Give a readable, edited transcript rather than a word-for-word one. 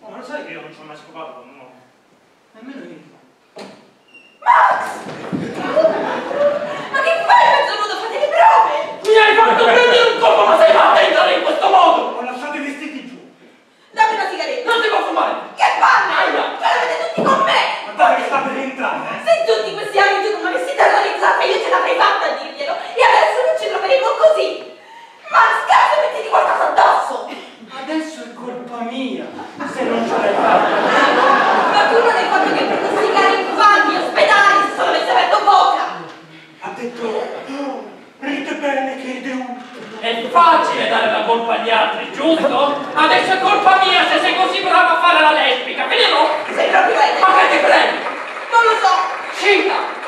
Oh, ma lo sai che io non ci ho mai scopato con un uomo? Nemmeno io. Max! Ma che fai mezzo nudo? Fate le prove! Mi hai fatto prendere un colpo, ma sei fatta entrare in questo modo! Ho lasciato i vestiti giù. Dammi una sigaretta! Non si può fumare! Che palle! Aia! Ce l'avete tutti con me! Guardate che sta per entrare, Se tutti questi anni tu non mi avessi terrorizzata, io ce l'avrei fatta a dirglielo! E adesso non ci troveremo così! Max, cazzo, mettiti qualcosa addosso! Adesso è colpa mia se non ce l'hai fatta. Ma tu non hai fatto che pronosticare infanti, ospedali, se solo avessi aperto bocca! Ha detto, oh, ride bene che è deunto. È facile dare la colpa agli altri, giusto? Adesso è colpa mia se sei così brava a fare la lesbica, vero? Sei proprio lei! Ma che ti prendi? Non lo so! Cita!